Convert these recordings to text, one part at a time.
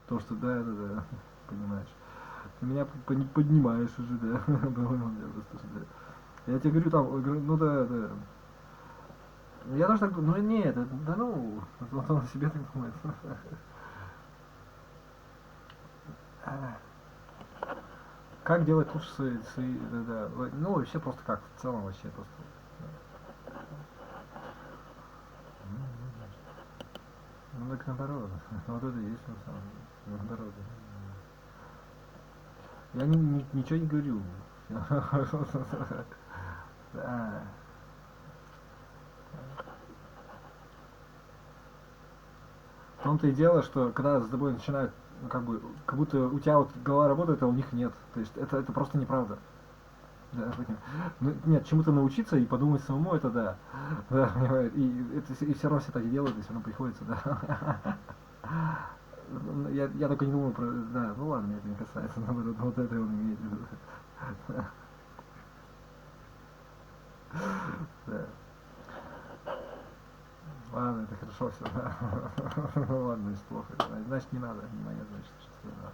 То, что да, понимаешь. Ты меня поднимаешь уже, да. Я тебе говорю, там, ну да. Я тоже так думаю, ну нет, да ну, вот он себе так думает. Как делать лучше свои, да, ну вообще просто как, в целом вообще просто. Ну так наоборот, вот это и есть на самом деле, наоборот. Я ничего не говорю. Да. В том-то и дело, что когда с тобой начинают, ну, как будто у тебя вот голова работает, а у них нет. То есть это просто неправда. Да, ну, нет, чему-то научиться и подумать самому, это да. Да, понимаешь, и все равно все так и делают, и все равно приходится, да. Я только не думаю про. Да, ну ладно, меня это не касается, но вот это он имеет в виду. Да. Ладно, это хорошо все, да. Ну ладно, если плохо, значит не надо, не мое, значит, что надо.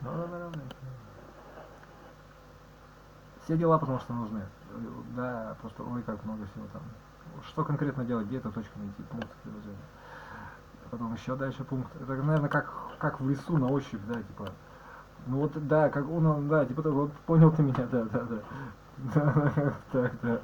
Ну, нормально. Все дела, потому что нужны. Да, просто ой, как много всего там. Что конкретно делать, где эту точку найти, пункт приложения. Потом еще дальше пункт. Это, наверное, как в лесу на ощупь, да, типа. Ну вот, да, как он, да, типа, вот понял ты меня, да. Так, да.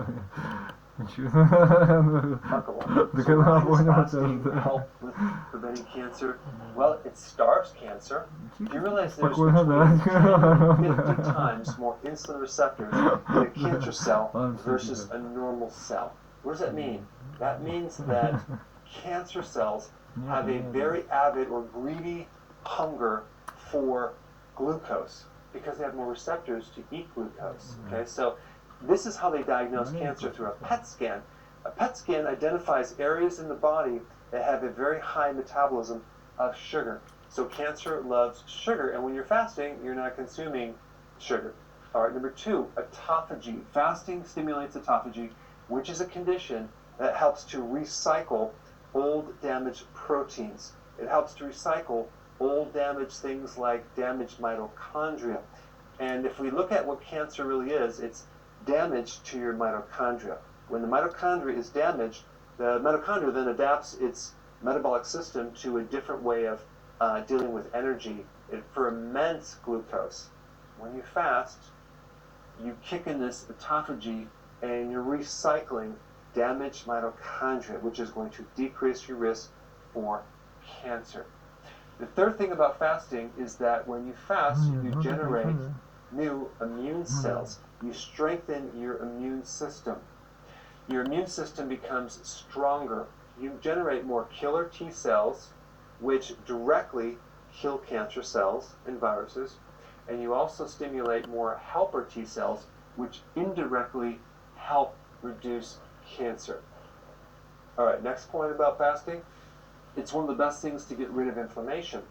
Preventing cancer. Well, it starves cancer. Do you realize there's between 10 and 50 times more insulin receptors in a cancer cell versus a normal cell? What does that mean? That means that cancer cells have a very avid or greedy hunger for glucose because they have more receptors to eat glucose. Okay, so this is how they diagnose cancer through a PET scan. A PET scan identifies areas in the body that have a very high metabolism of sugar. So cancer loves sugar, and when you're fasting, you're not consuming sugar. All right, number 2, autophagy. Fasting stimulates autophagy, which is a condition that helps to recycle old damaged proteins. It helps to recycle old damaged things like damaged mitochondria. And if we look at what cancer really is, it's damage to your mitochondria. When the mitochondria is damaged, the mitochondria then adapts its metabolic system to a different way of dealing with energy. It ferments glucose. When you fast, you kick in this autophagy and you're recycling damaged mitochondria, which is going to decrease your risk for cancer. The third thing about fasting is that when you fast, you generate new immune cells. You strengthen your immune system. Your immune system becomes stronger. You generate more killer T cells, which directly kill cancer cells and viruses. And you also stimulate more helper T cells, which indirectly help reduce cancer. All right, next point about fasting. It's one of the best things to get rid of inflammation.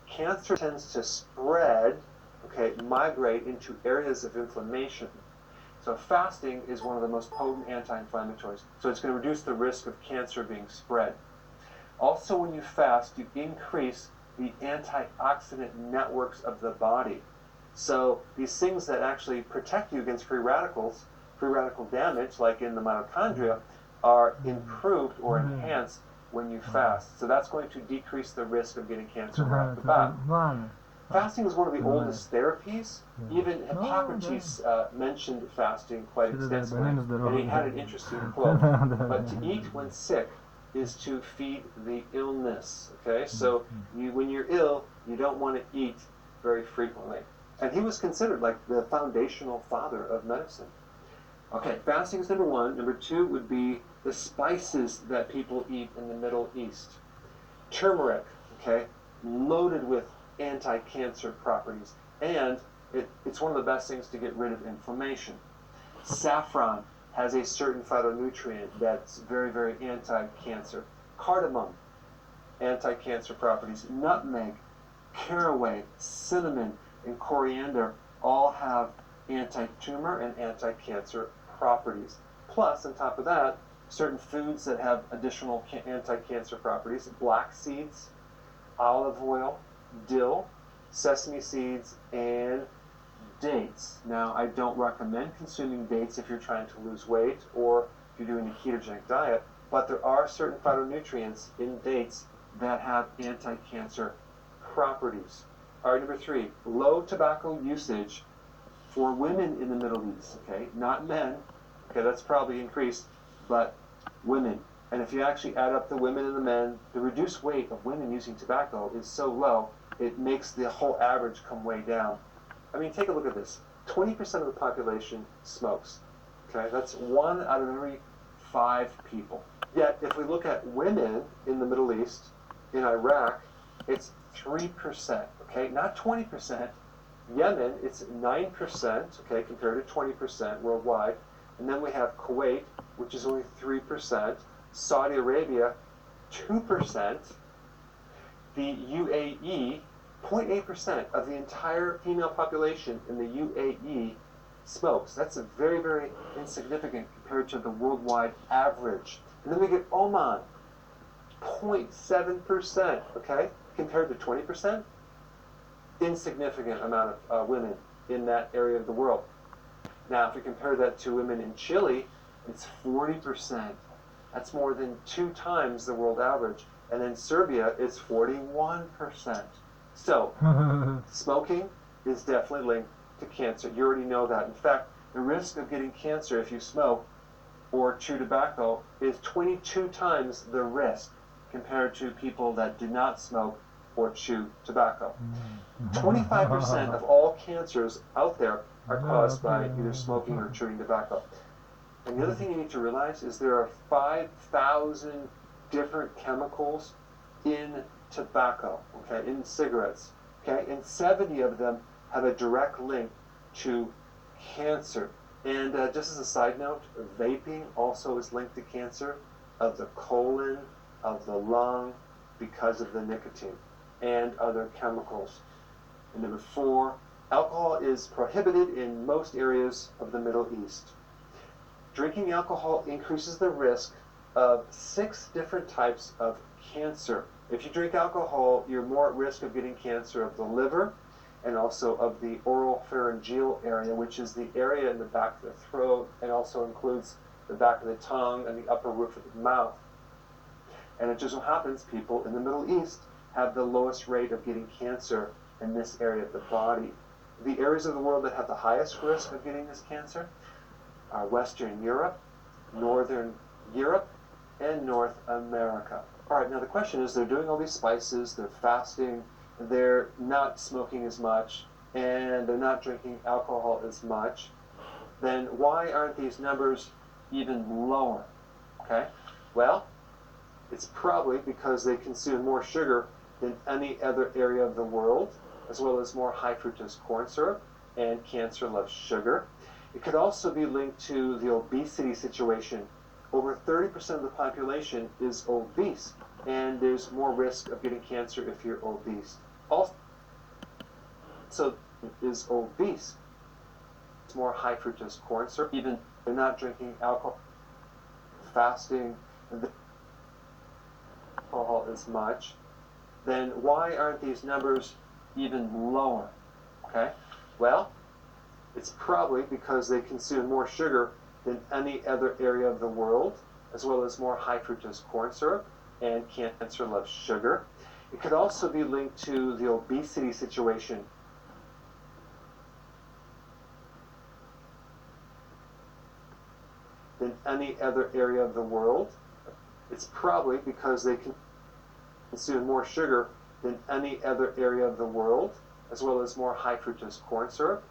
Cancer tends to spread, migrate into areas of inflammation. So fasting is one of the most potent anti-inflammatories. So it's going to reduce the risk of cancer being spread. Also, when you fast, you increase the antioxidant networks of the body. So these things that actually protect you against free radical damage, like in the mitochondria, are improved or enhanced when you fast. So that's going to decrease the risk of getting cancer right off the bat. Fasting is one of the oldest therapies. Even Hippocrates mentioned fasting quite extensively, and he had an interesting quote. But to eat when sick is to feed the illness. Okay, so when you're ill, you don't want to eat very frequently. And he was considered like the foundational father of medicine. Okay, fasting is number 1. Number 2 would be the spices that people eat in the Middle East. Turmeric, loaded with anti-cancer properties, and it's one of the best things to get rid of inflammation. Saffron has a certain phytonutrient that's very, very anti-cancer. Cardamom, anti-cancer properties. Nutmeg, caraway, cinnamon, and coriander all have anti-tumor and anti-cancer properties. Plus, on top of that, certain foods that have additional anti-cancer properties: black seeds, olive oil, dill, sesame seeds, and dates. Now, I don't recommend consuming dates if you're trying to lose weight or if you're doing a ketogenic diet, but there are certain phytonutrients in dates that have anti-cancer properties. All right, number 3, low tobacco usage for women in the Middle East, okay? Not men, okay, that's probably increased, but women. And if you actually add up the women and the men, the reduced weight of women using tobacco is so low, it makes the whole average come way down. I mean, take a look at this. 20% of the population smokes, okay? That's 1 out of every 5 people. Yet, if we look at women in the Middle East, in Iraq, it's 3%, okay? Not 20%. Yemen, it's 9%, okay, compared to 20% worldwide. And then we have Kuwait, which is only 3%. Saudi Arabia, 2%. The UAE, 0.8% of the entire female population in the UAE smokes. That's a very, very insignificant compared to the worldwide average. And then we get Oman, 0.7%, okay, compared to 20%. Insignificant amount of women in that area of the world. Now, if we compare that to women in Chile, it's 40%. That's more than 2 times the world average. And then Serbia is 41%. So, smoking is definitely linked to cancer. You already know that. In fact, the risk of getting cancer if you smoke or chew tobacco is 22 times the risk compared to people that do not smoke or chew tobacco. 25% of all cancers out there are caused by either smoking or chewing tobacco. And the other thing you need to realize is there are 5,000 different chemicals in tobacco, okay, in cigarettes, okay, and 70 of them have a direct link to cancer. And just as a side note, vaping also is linked to cancer of the colon, of the lung, because of the nicotine and other chemicals. And number 4, alcohol is prohibited in most areas of the Middle East. Drinking alcohol increases the risk of 6 different types of cancer. If you drink alcohol, you're more at risk of getting cancer of the liver and also of the oropharyngeal area, which is the area in the back of the throat and also includes the back of the tongue and the upper roof of the mouth. And it just so happens people in the Middle East have the lowest rate of getting cancer in this area of the body. The areas of the world that have the highest risk of getting this cancer are Western Europe, Northern Europe, and North America. All right, now the question is, they're doing all these spices, they're fasting, they're not smoking as much, and they're not drinking alcohol as much. Then why aren't these numbers even lower? Okay, well, it's probably because they consume more sugar than any other area of the world, as well as more high fructose corn syrup, and cancer loves sugar. It could also be linked to the obesity situation. Over 30% of the population is obese, and there's more risk of getting cancer if you're obese. Also, is obese. It's more high fructose corn syrup. Even they're not drinking alcohol, fasting, alcohol as much. Then why aren't these numbers even lower? Okay, well, it's probably because they consume more sugar than any other area of the world, as well as more high fructose corn syrup, and cancer loves sugar. It could also be linked to the obesity situation. Than any other area of the world. It's probably because they consume more sugar than any other area of the world, as well as more high fructose corn syrup.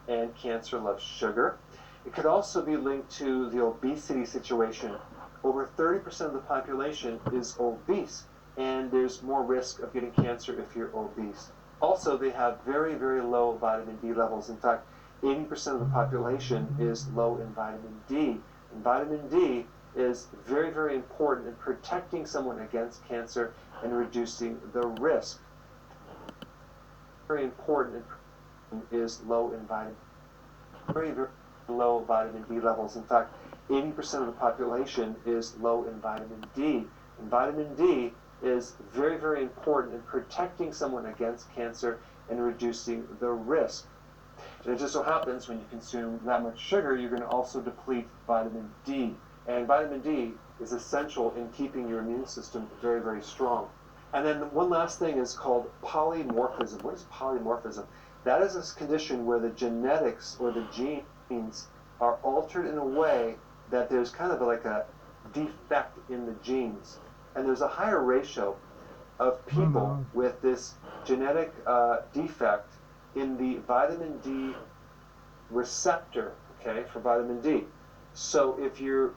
And cancer loves sugar. It could also be linked to the obesity situation. Over 30% of the population is obese, and there's more risk of getting cancer if you're obese. Also, they have very, very low vitamin D levels. In fact, 80% of the population is low in vitamin D. And vitamin D is very, very important in protecting someone against cancer and reducing the risk. Very important is low in vitamin very, very low vitamin D levels. In fact, 80% of the population is low in vitamin D. And vitamin D is very, very important in protecting someone against cancer and reducing the risk. And it just so happens when you consume that much sugar, you're going to also deplete vitamin D. And vitamin D is essential in keeping your immune system very, very strong. And then one last thing is called polymorphism. What is polymorphism? That is a condition where the genetics or the genes are altered in a way that there's kind of like a defect in the genes. And there's a higher ratio of people with this genetic defect in the vitamin D receptor, okay, for vitamin D. So if your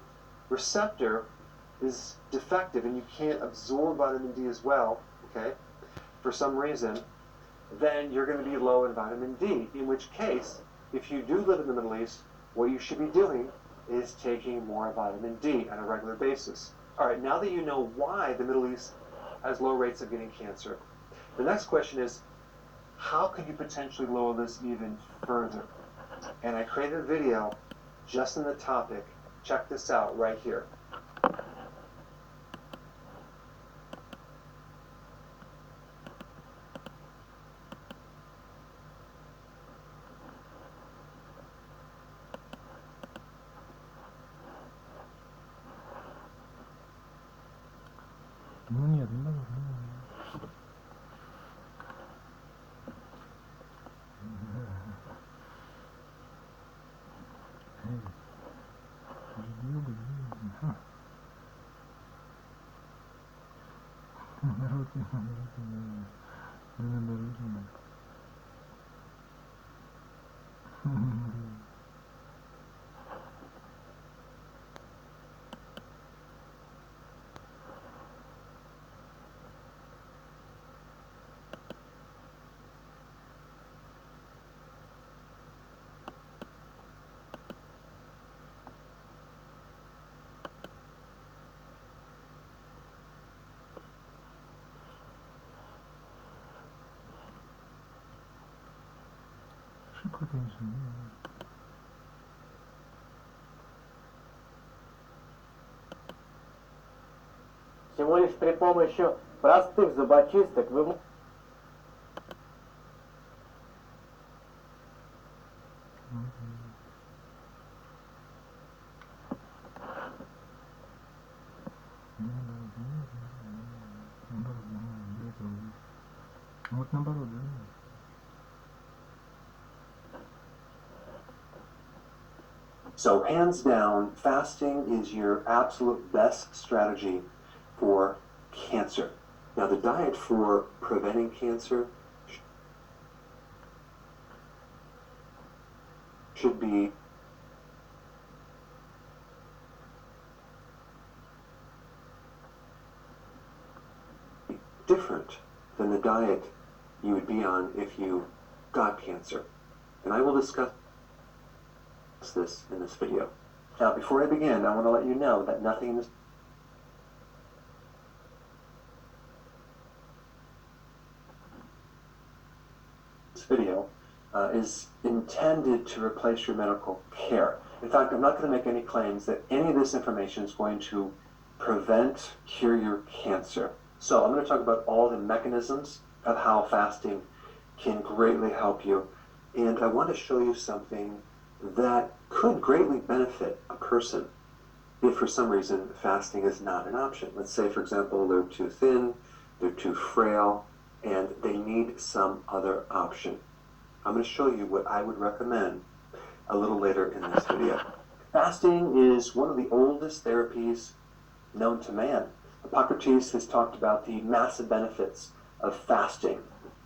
receptor is defective and you can't absorb vitamin D as well, okay, for some reason, then you're going to be low in vitamin D, in which case, if you do live in the Middle East, what you should be doing is taking more vitamin D on a regular basis. All right, now that you know why the Middle East has low rates of getting cancer, the next question is, how could you potentially lower this even further? And I created a video just on the topic. Check this out right here. Ну нет, не надо. Ошибка, конечно. Всего лишь при помощи простых зубочисток вы Вот наоборот, да? So hands down, fasting is your absolute best strategy for cancer. Now the diet for preventing cancer should be different than the diet you would be on if you got cancer. And I will discuss this in this video. Now before I begin, I want to let you know that nothing in this video is intended to replace your medical care. In fact, I'm not going to make any claims that any of this information is going to prevent, cure your cancer. So I'm going to talk about all the mechanisms of how fasting can greatly help you. And I want to show you something that could greatly benefit a person if for some reason fasting is not an option. Let's say, for example, they're too thin, they're too frail, and they need some other option. I'm going to show you what I would recommend a little later in this video. Fasting is one of the oldest therapies known to man. Hippocrates has talked about the massive benefits of fasting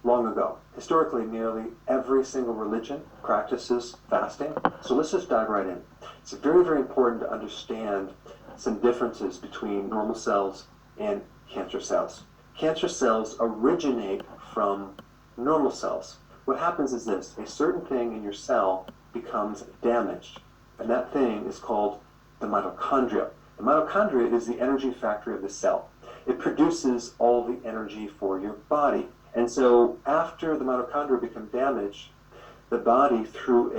long ago. Historically, nearly every single religion practices fasting. So let's just dive right in. It's very, very important to understand some differences between normal cells and cancer cells. Cancer cells originate from normal cells. What happens is this: a certain thing in your cell becomes damaged, and that thing is called the mitochondria. The mitochondria is the energy factory of the cell. It produces all the energy for your body. And so after the mitochondria become damaged, the body, through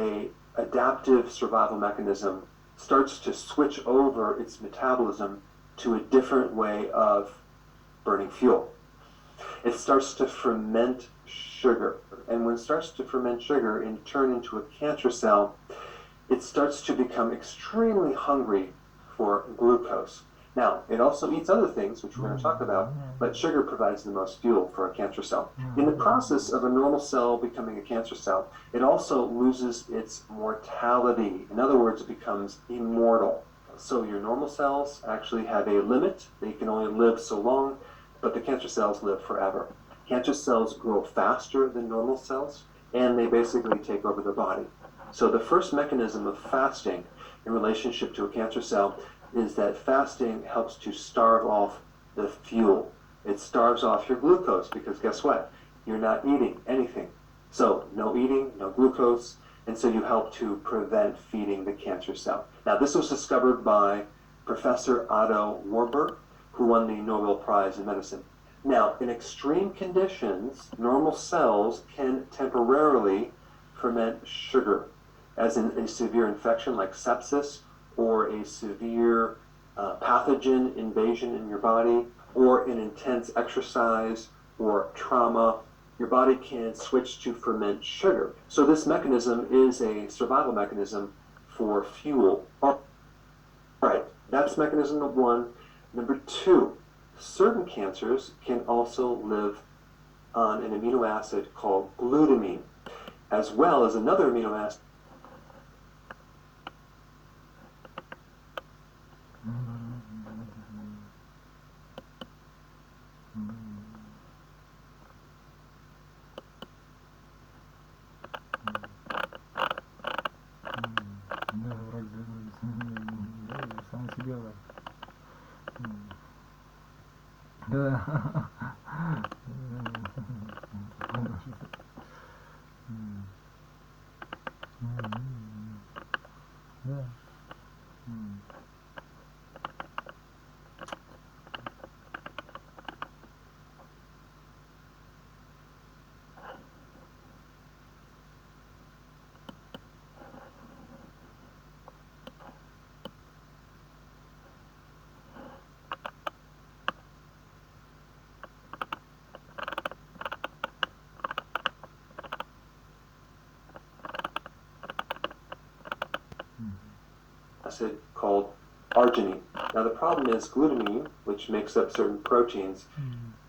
a adaptive survival mechanism starts to switch over its metabolism to a different way of burning fuel. It starts to ferment sugar. And when it starts to ferment sugar and turn into a cancer cell, it starts to become extremely hungry for glucose. Now, it also eats other things, which we're going to talk about, but sugar provides the most fuel for a cancer cell. In the process of a normal cell becoming a cancer cell, it also loses its mortality. In other words, it becomes immortal. So your normal cells actually have a limit. They can only live so long, but the cancer cells live forever. Cancer cells grow faster than normal cells, and they basically take over the body. So the first mechanism of fasting in relationship to a cancer cell is that fasting helps to starve off the fuel. It starves off your glucose because guess what? You're not eating anything. So no eating, no glucose, and so you help to prevent feeding the cancer cell. Now this was discovered by Professor Otto Warburg, who won the Nobel Prize in Medicine. Now, in extreme conditions, normal cells can temporarily ferment sugar, as in a severe infection like sepsis, or a severe pathogen invasion in your body, or an intense exercise or trauma. Your body can switch to ferment sugar. So this mechanism is a survival mechanism for fuel. All right, that's mechanism number one. Number two, certain cancers can also live on an amino acid called glutamine, as well as another amino acid acid called arginine. Now the problem is glutamine, which makes up certain proteins,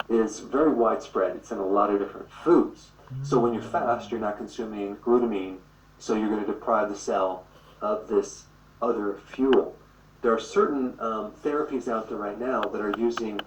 is very widespread. It's in a lot of different foods. So when you fast, you're not consuming glutamine, so you're going to deprive the cell of this other fuel. There are certain therapies out there right now that are using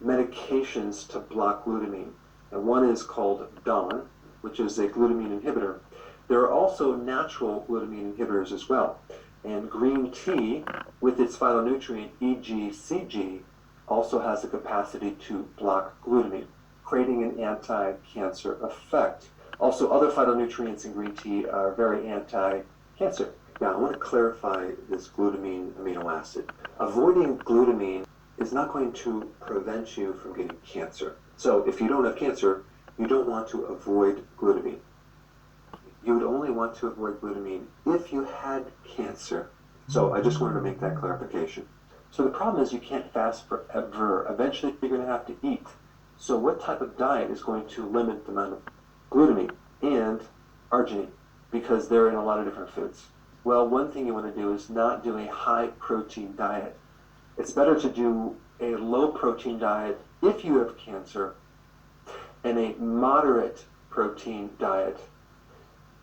medications to block glutamine. And one is called DON, which is a glutamine inhibitor. There are also natural glutamine inhibitors as well. And green tea, with its phytonutrient eGCG, also has the capacity to block glutamine, creating an anti-cancer effect. Also, other phytonutrients in green tea are very anti-cancer. Now, I want to clarify this glutamine amino acid. Avoiding glutamine is not going to prevent you from getting cancer. So, if you don't have cancer, you don't want to avoid glutamine. You would only want to avoid glutamine if you had cancer. So I just wanted to make that clarification. So the problem is you can't fast forever. Eventually you're going to have to eat. So what type of diet is going to limit the amount of glutamine and arginine? Because they're in a lot of different foods. Well, one thing you want to do is not do a high protein diet. It's better to do a low protein diet if you have cancer and a moderate protein diet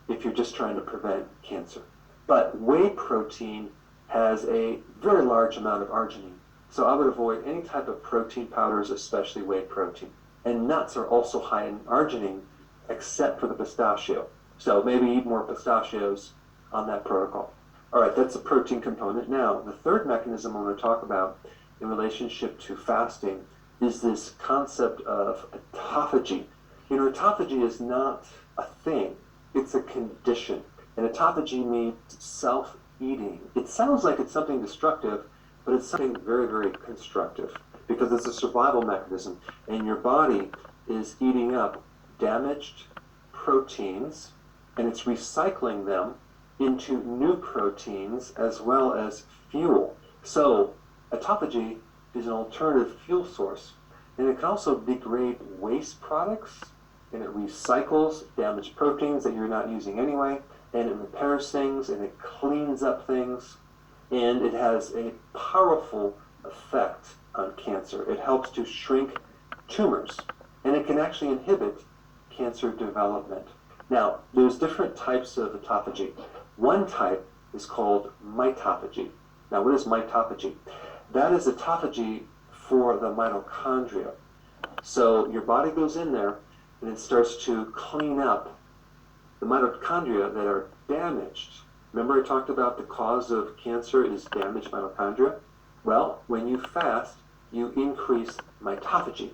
if you're just trying to prevent cancer. But whey protein has a very large amount of arginine. So I would avoid any type of protein powders, especially whey protein. And nuts are also high in arginine, except for the pistachio. So maybe eat more pistachios on that protocol. All right, that's the protein component. Now, the third mechanism I want to talk about in relationship to fasting is this concept of autophagy. You know, autophagy is not a thing. It's a condition. And autophagy means self-eating. It sounds like it's something destructive, but it's something very, very constructive because it's a survival mechanism. And your body is eating up damaged proteins and it's recycling them into new proteins as well as fuel. So autophagy is an alternative fuel source, and it can also degrade waste products, and it recycles damaged proteins that you're not using anyway, and it repairs things, and it cleans up things, and it has a powerful effect on cancer. It helps to shrink tumors, and it can actually inhibit cancer development. Now, there's different types of autophagy. One type is called mitophagy. Now, what is mitophagy? That is autophagy for the mitochondria. So your body goes in there and it starts to clean up the mitochondria that are damaged. Remember I talked about the cause of cancer is damaged mitochondria? Well, when you fast, you increase mitophagy.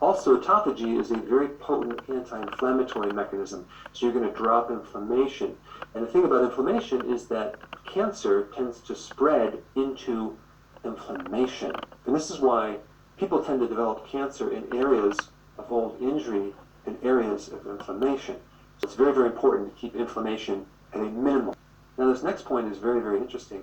Also, autophagy is a very potent anti-inflammatory mechanism, so you're going to drop inflammation. And the thing about inflammation is that cancer tends to spread into inflammation. And this is why people tend to develop cancer in areas of old injury and areas of inflammation. So it's very, very important to keep inflammation at a minimum. Now, this next point is very, very interesting.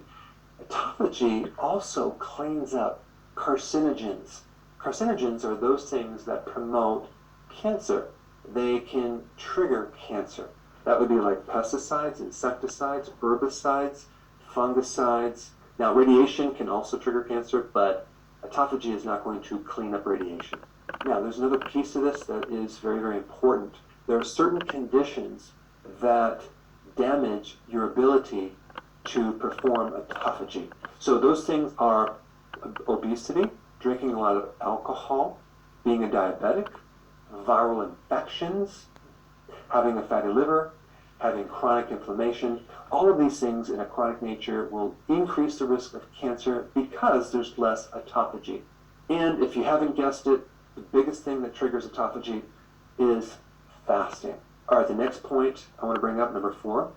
Autophagy also cleans up carcinogens. Carcinogens are those things that promote cancer. They can trigger cancer. That would be like pesticides, insecticides, herbicides, fungicides. Now, radiation can also trigger cancer, but autophagy is not going to clean up radiation. Now, there's another piece of this that is very, very important. There are certain conditions that damage your ability to perform autophagy. So those things are obesity, drinking a lot of alcohol, being a diabetic, viral infections, having a fatty liver, having chronic inflammation. All of these things in a chronic nature will increase the risk of cancer because there's less autophagy. And if you haven't guessed it, the biggest thing that triggers autophagy is fasting. All right, the next point I want to bring up, number 4,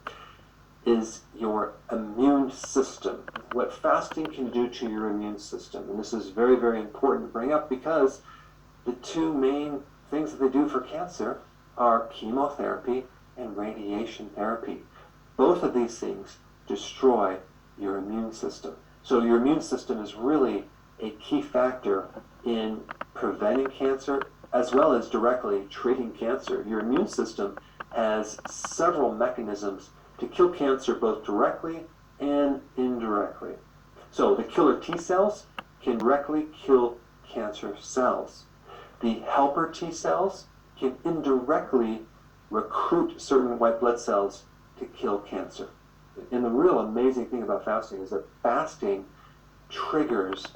is your immune system. What fasting can do to your immune system. And this is very, very important to bring up because the two main things that they do for cancer are chemotherapy and radiation therapy. Both of these things destroy your immune system. So your immune system is really a key factor in preventing cancer as well as directly treating cancer. Your immune system has several mechanisms to kill cancer both directly and indirectly. So the killer T cells can directly kill cancer cells. The helper T cells can indirectly recruit certain white blood cells to kill cancer. And the real amazing thing about fasting is that fasting triggers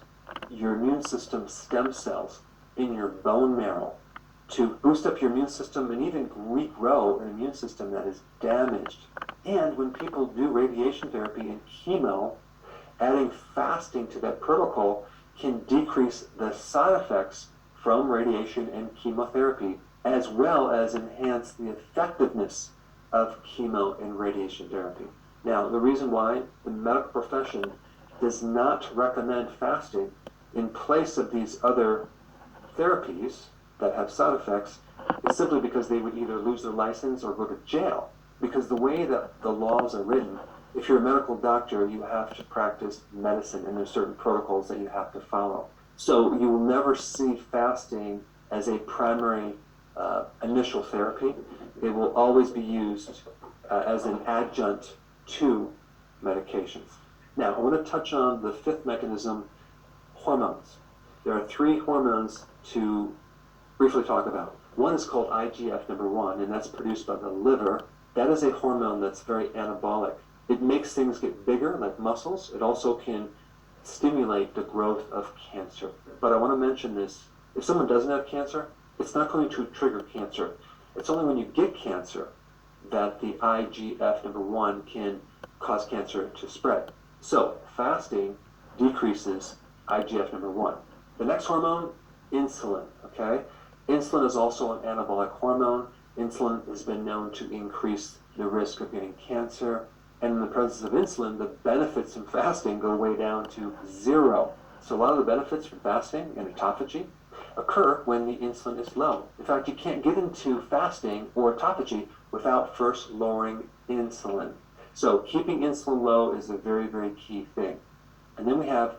your immune system stem cells in your bone marrow to boost up your immune system and even regrow an immune system that is damaged. And when people do radiation therapy and chemo, adding fasting to that protocol can decrease the side effects from radiation and chemotherapy, as well as enhance the effectiveness of chemo and radiation therapy. Now, the reason why the medical profession does not recommend fasting in place of these other therapies that have side effects is simply because they would either lose their license or go to jail. Because the way that the laws are written, if you're a medical doctor, you have to practice medicine, and there's certain protocols that you have to follow. So you will never see fasting as a primary initial therapy. It will always be used as an adjunct to medications. Now, I want to touch on the 5th mechanism, hormones. There are 3 hormones to briefly talk about. One is called IGF-1, and that's produced by the liver. That is a hormone that's very anabolic. It makes things get bigger, like muscles. It also can stimulate the growth of cancer. But I want to mention this. If someone doesn't have cancer, it's not going to trigger cancer. It's only when you get cancer that the IGF-1 can cause cancer to spread. So fasting decreases IGF-1. The next hormone, insulin, okay? Insulin is also an anabolic hormone. Insulin has been known to increase the risk of getting cancer. And in the presence of insulin, the benefits from fasting go way down to 0. So a lot of the benefits from fasting and autophagy occur when the insulin is low. In fact, you can't get into fasting or autophagy without first lowering insulin. So keeping insulin low is a very, very key thing. And then we have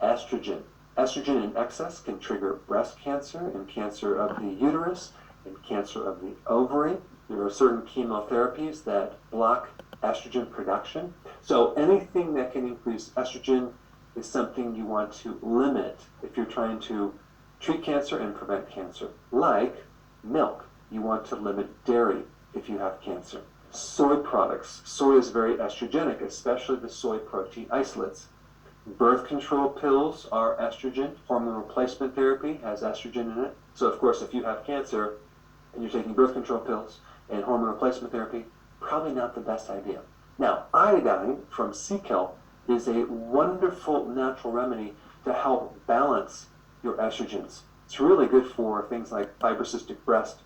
estrogen. Estrogen in excess can trigger breast cancer and cancer of the uterus and cancer of the ovary. There are certain chemotherapies that block estrogen production. So anything that can increase estrogen is something you want to limit if you're trying to treat cancer and prevent cancer. Like milk, you want to limit dairy if you have cancer. Soy products. Soy is very estrogenic, especially the soy protein isolates. Birth control pills are estrogen. Hormone replacement therapy has estrogen in it. So of course, if you have cancer and you're taking birth control pills and hormone replacement therapy, probably not the best idea. Now, iodine from sea kelp is a wonderful natural remedy to help balance your estrogens. It's really good for things like fibrocystic breast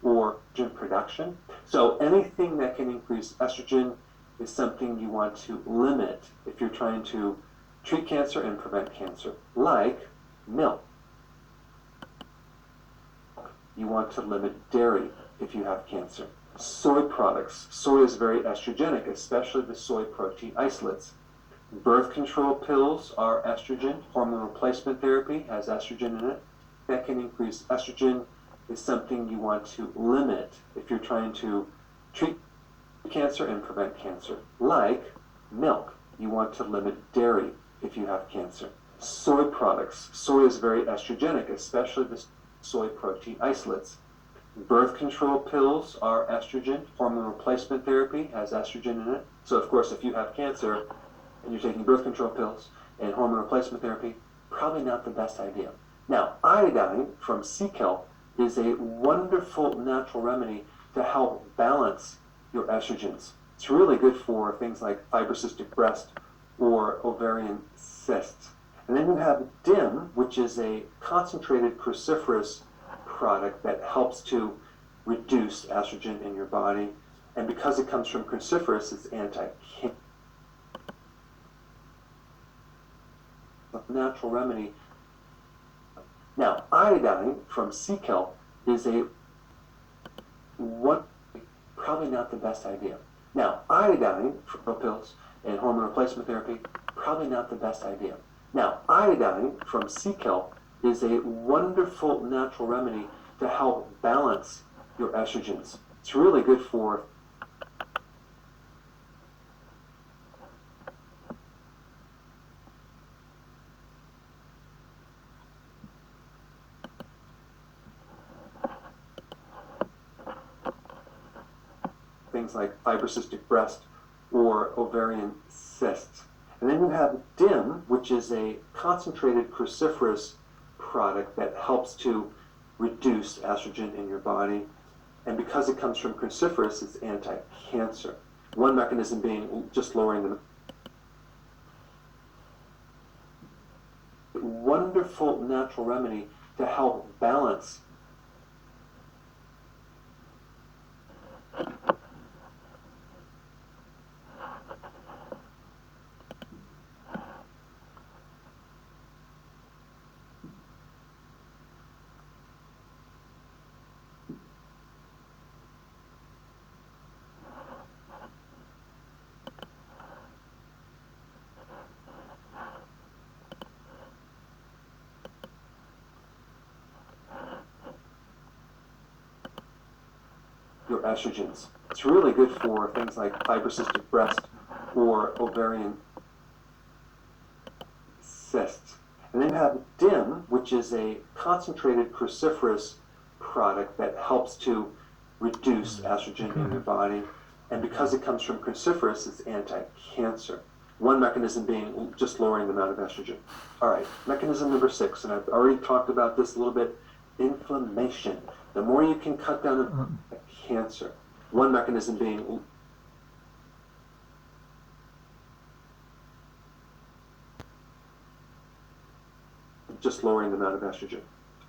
or estrogen production. So anything that can increase estrogen is something you want to limit if you're trying to treat cancer and prevent cancer. Like milk. You want to limit dairy if you have cancer. Soy products. Soy is very estrogenic, especially the soy protein isolates. Birth control pills are estrogen. Hormone replacement therapy has estrogen in it. That can increase estrogen is something you want to limit if you're trying to treat cancer and prevent cancer. Like milk. You want to limit dairy if you have cancer. Soy products. Soy is very estrogenic, especially the soy protein isolates. Birth control pills are estrogen. Hormone replacement therapy has estrogen in it. So of course, if you have cancer and you're taking birth control pills and hormone replacement therapy, probably not the best idea. Now, iodine from sea kelp is a wonderful natural remedy to help balance your estrogens. It's really good for things like fibrocystic breast or ovarian cysts. And then you have DIM, which is a concentrated cruciferous product that helps to reduce estrogen in your body. And because it comes from cruciferous, it's anti-cancer. Natural remedy. Now, iodine from sea kelp is probably not the best idea. Now, iodine from pills and hormone replacement therapy, probably not the best idea. Now, iodine from sea kelp is a wonderful natural remedy to help balance your estrogens. It's really good for things like fibrocystic breast or ovarian cysts. And then you have DIM, which is a concentrated cruciferous product that helps to reduce estrogen in your body. And because it comes from cruciferous, it's anti-cancer. One mechanism being just lowering the wonderful natural remedy to help balance your estrogens. It's really good for things like fibrocystic breast or ovarian cysts. And then you have DIM, which is a concentrated cruciferous product that helps to reduce estrogen in your body. And because it comes from cruciferous, it's anti-cancer. One mechanism being just lowering the amount of estrogen. All right, mechanism number 6, and I've already talked about this a little bit, inflammation. The more you can cut down on cancer. One mechanism being just lowering the amount of estrogen.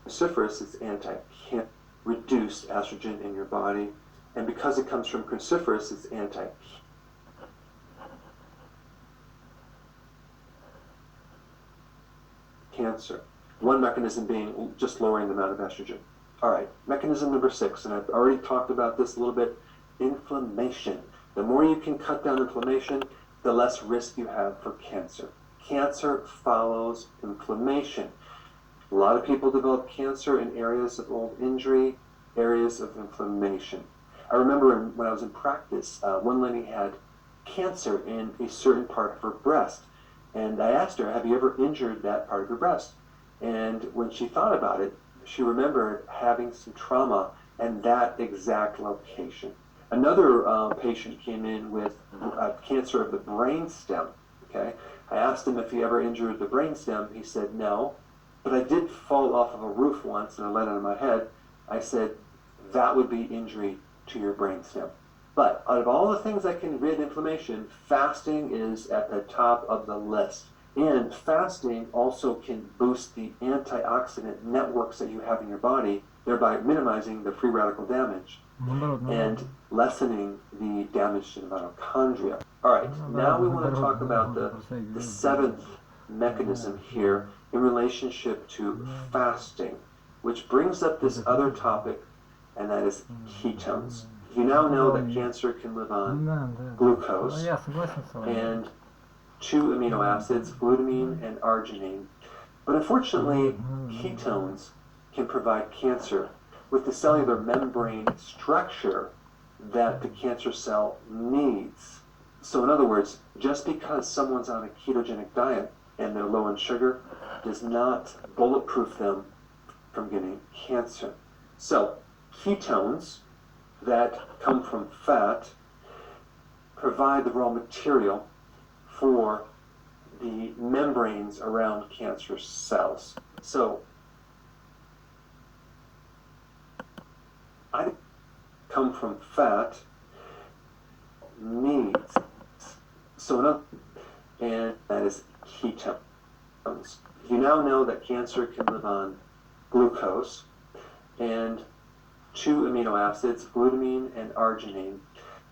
Cruciferous is anti-cancer, reduce estrogen in your body, and because it comes from cruciferous, it's anti-cancer. One mechanism being just lowering the amount of estrogen. All right, mechanism number 6, and I've already talked about this a little bit, inflammation. The more you can cut down inflammation, the less risk you have for cancer. Cancer follows inflammation. A lot of people develop cancer in areas of old injury, areas of inflammation. I remember when I was in practice, one lady had cancer in a certain part of her breast. And I asked her, have you ever injured that part of your breast? And when she thought about it, she remembered having some trauma in that exact location. Another patient came in with cancer of the brainstem. Okay, I asked him if he ever injured the brainstem. He said no, but I did fall off of a roof once and I landed on my head. I said that would be injury to your brainstem. But out of all the things that can rid inflammation, fasting is at the top of the list. And fasting also can boost the antioxidant networks that you have in your body, thereby minimizing the free radical damage and lessening the damage to the mitochondria. All right, now we want to talk about the seventh mechanism here in relationship to fasting, which brings up this other topic, and that is ketones. You now know that cancer can live on glucose and two amino acids, glutamine and arginine. But unfortunately, ketones can provide cancer with the cellular membrane structure that the cancer cell needs. So in other words, just because someone's on a ketogenic diet and they're low in sugar does not bulletproof them from getting cancer. So ketones that come from fat provide the raw material for the membranes around cancer cells. So I come from fat needs soda, and that is ketones. You now know that cancer can live on glucose and two amino acids, glutamine and arginine.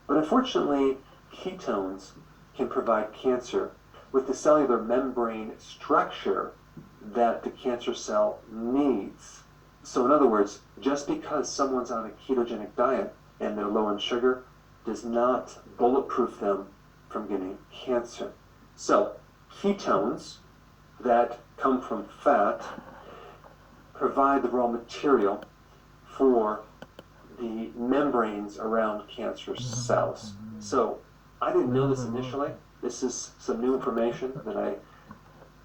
But unfortunately, ketones can provide cancer with the cellular membrane structure that the cancer cell needs. So in other words, just because someone's on a ketogenic diet and they're low in sugar does not bulletproof them from getting cancer. So ketones that come from fat provide the raw material for the membranes around cancer cells. So I didn't know this initially. This is some new information that I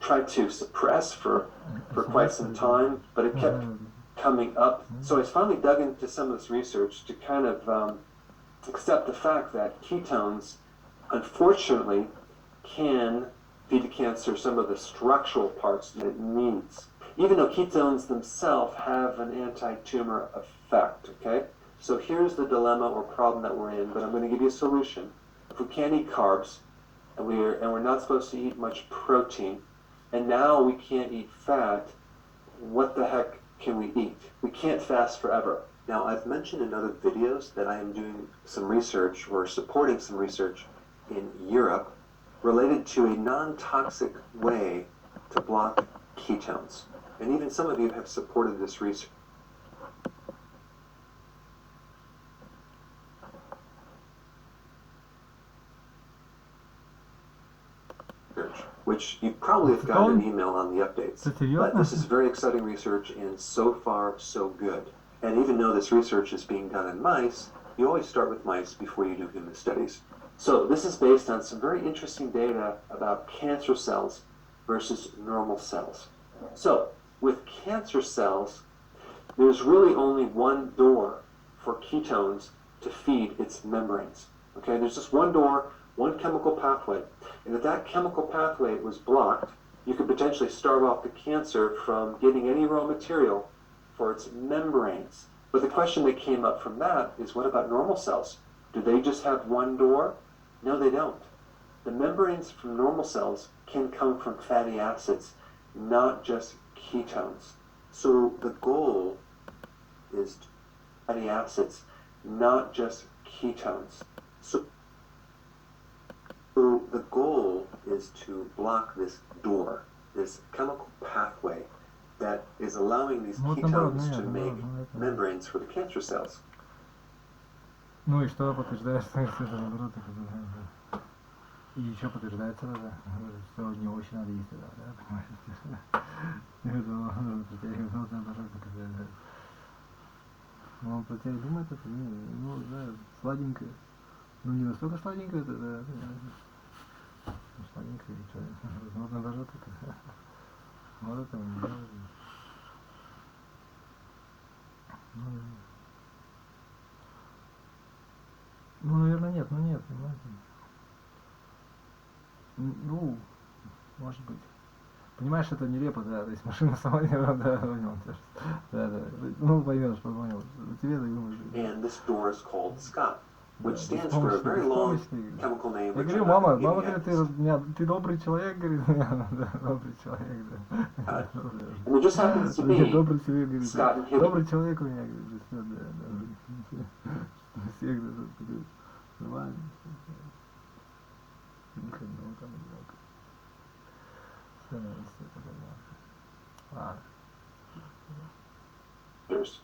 tried to suppress for quite some time, but it kept coming up. So I finally dug into some of this research to kind of accept the fact that ketones, unfortunately, can feed the cancer some of the structural parts that it needs, even though ketones themselves have an anti-tumor effect, okay? So here's the dilemma or problem that we're in, but I'm going to give you a solution. If we can't eat carbs, and we're not supposed to eat much protein, and now we can't eat fat, what the heck can we eat? We can't fast forever. Now, I've mentioned in other videos that I am doing some research or supporting some research in Europe related to a non-toxic way to block ketones. And even some of you have supported this research, which you probably have gotten an email on the updates. But this is very exciting research, and so far, so good. And even though this research is being done in mice, you always start with mice before you do human studies. So this is based on some very interesting data about cancer cells versus normal cells. So with cancer cells, there's really only one door for ketones to feed its membranes. Okay, there's just one door, one chemical pathway. And if that chemical pathway was blocked, you could potentially starve off the cancer from getting any raw material for its membranes. But the question that came up from that is, what about normal cells? Do they just have one door? No, they don't. The membranes from normal cells can come from fatty acids, not just ketones. So the goal is fatty acids, not just ketones. So the goal is to block this door, this chemical pathway that is allowing these ketones to make membranes for the cancer cells. Ну и что подтверждает, что это наоборот? И еще подтверждается это, что не очень надо есть это, да, понимаешь? Это можно притягивать, вот наоборот, когда... Ну, он про тебя думает, это, ну, да, сладенькое. Ну, не настолько сладенькое, это, да, ну, сладенькое, и что, вот наоборот, это, вот это он делает. Ну, наверное, нет, понимаете. Ну, может быть. Понимаешь, это нелепо, да, то есть машина сама не да, понял, да, ну, поймешь, понял, тебе так думаешь. And this door is called Scott, which Да, stands for a very long беспомощный. chemical name, Я which говорю, I'm not мама going to говорит, ты добрый человек, говорит, да, добрый человек, да. And there just happens to be Добрый человек, говорит, Scott and Hibby. добрый человек у меня, говорит, все, да, всех, да, нормально,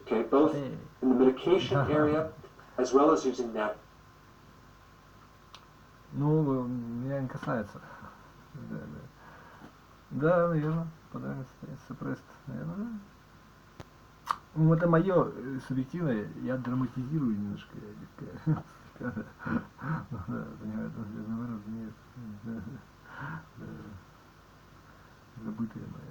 Okay, both in the medication area as well as using that. Ну, меня не касается. Да, да. Да, наверное, подавлен сопресс, наверное, да. Ну, это мое субъективное, я драматизирую немножко. Да, понимаете, наоборот, нет. Забытые мои.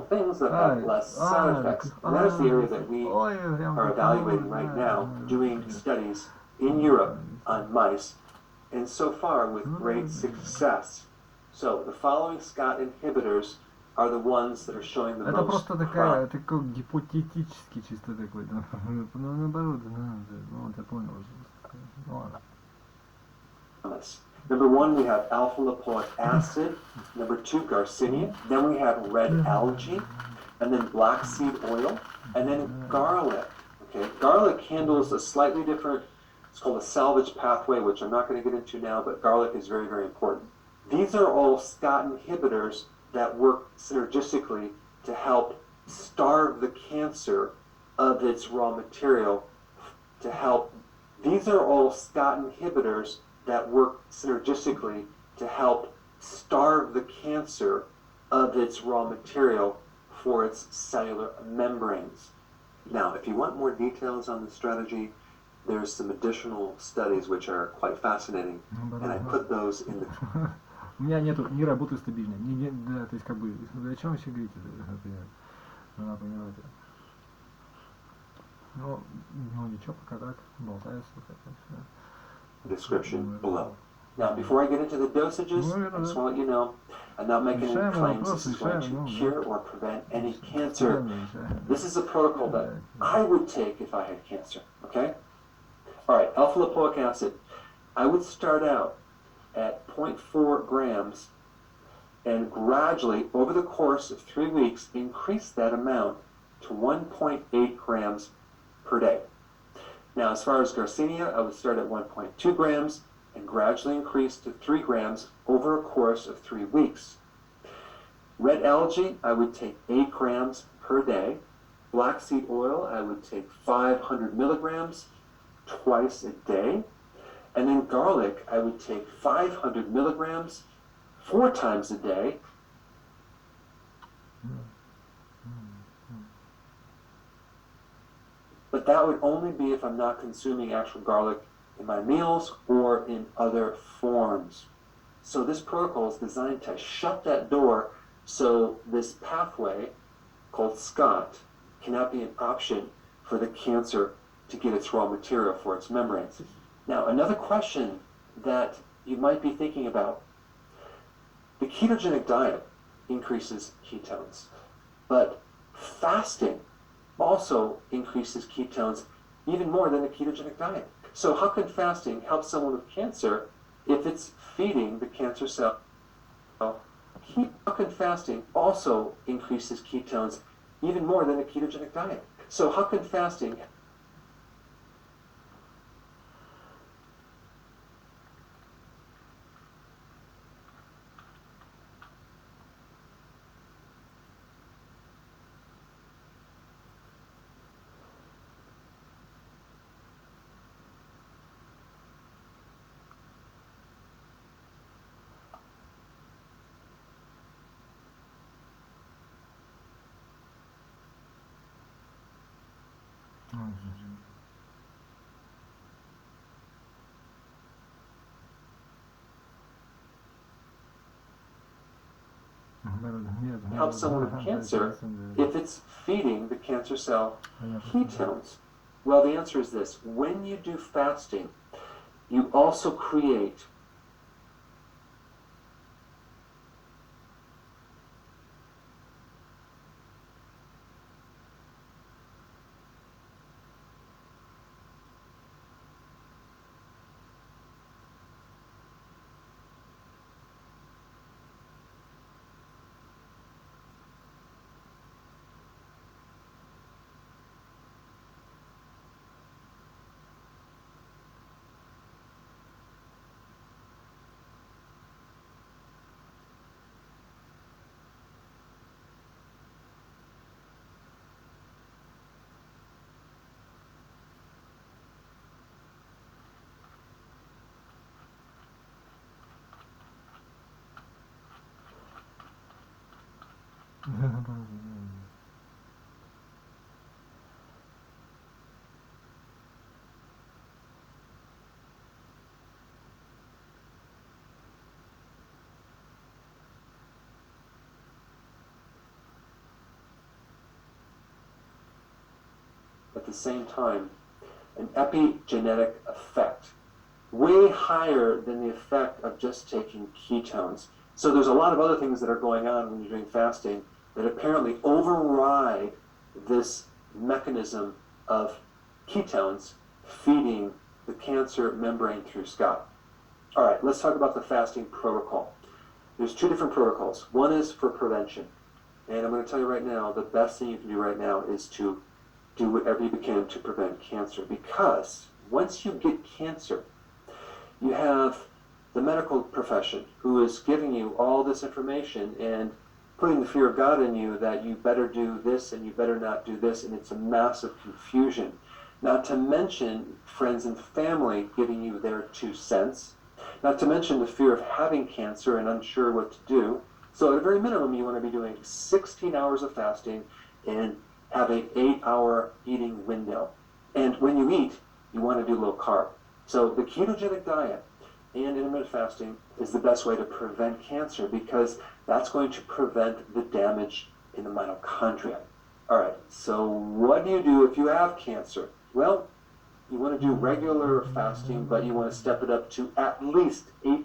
Things that have less side effects. And that is the area that we are evaluating right now, doing studies in Europe on mice, and so far with great success. So the following SCOT inhibitors are the ones that are showing the Это most просто такая, такой гипотетический чисто такой, да. Ну, наоборот, ну, я понял уже. Ну, ладно. Number one, we have alpha-lipoic acid. Number two, Garcinia. Then we have red algae, and then black seed oil, and then garlic. Okay, garlic handles a slightly different. It's called a salvage pathway, which I'm not going to get into now, but garlic is very, very important. These are all SCOT inhibitors that work synergistically to help starve the cancer of its raw material. These are all SCOT inhibitors that work synergistically to help starve the cancer of its raw material for its cellular membranes. Now, if you want more details on the strategy, there's some additional studies which are quite fascinating, and I put those in the... У меня нету ни работы стабильной, да, то есть как бы, о чем вообще говорите, например, понимаете. Ну, ничего, пока так, болтается, description below. Now, before I get into the dosages, I just want to let you know, I'm not making any claims this is going to cure or prevent any cancer. This is a protocol that I would take if I had cancer, okay? All right, alpha-lipoic acid. I would start out at 0.4 grams and gradually, over the course of 3 weeks, increase that amount to 1.8 grams per day. Now, as far as Garcinia, I would start at 1.2 grams and gradually increase to 3 grams over a course of 3 weeks. Red algae, I would take 8 grams per day. Black seed oil, I would take 500 milligrams twice a day. And then garlic, I would take 500 milligrams 4 times a day. But that would only be if I'm not consuming actual garlic in my meals or in other forms. So this protocol is designed to shut that door so this pathway called SCOT cannot be an option for the cancer to get its raw material for its membranes. Now, another question that you might be thinking about, the ketogenic diet increases ketones, but fasting also increases ketones even more than the ketogenic diet. So how can fasting help someone with cancer if it's feeding the cancer cell? How can fasting also increases ketones even more than the ketogenic diet? So how can fasting Help someone with cancer if it's feeding the cancer cell ketones? Well, the answer is this. When you do fasting, you also create at the same time an epigenetic effect, way higher than the effect of just taking ketones. So there's a lot of other things that are going on when you're doing fasting that apparently override this mechanism of ketones feeding the cancer membrane through Scott. All right, let's talk about the fasting protocol. There's two different protocols. One is for prevention. And I'm going to tell you right now, the best thing you can do right now is to do whatever you can to prevent cancer. Because once you get cancer, you have the medical profession who is giving you all this information and putting the fear of God in you that you better do this and you better not do this, and it's a massive confusion. Not to mention friends and family giving you their 2 cents. Not to mention the fear of having cancer and unsure what to do. So at a very minimum, you want to be doing 16 hours of fasting and have an 8-hour eating window. And when you eat, you want to do low carb. So the ketogenic diet and intermittent fasting is the best way to prevent cancer, because that's going to prevent the damage in the mitochondria. All right, so what do you do if you have cancer? Well, you want to do regular fasting, but you want to step it up to at least 8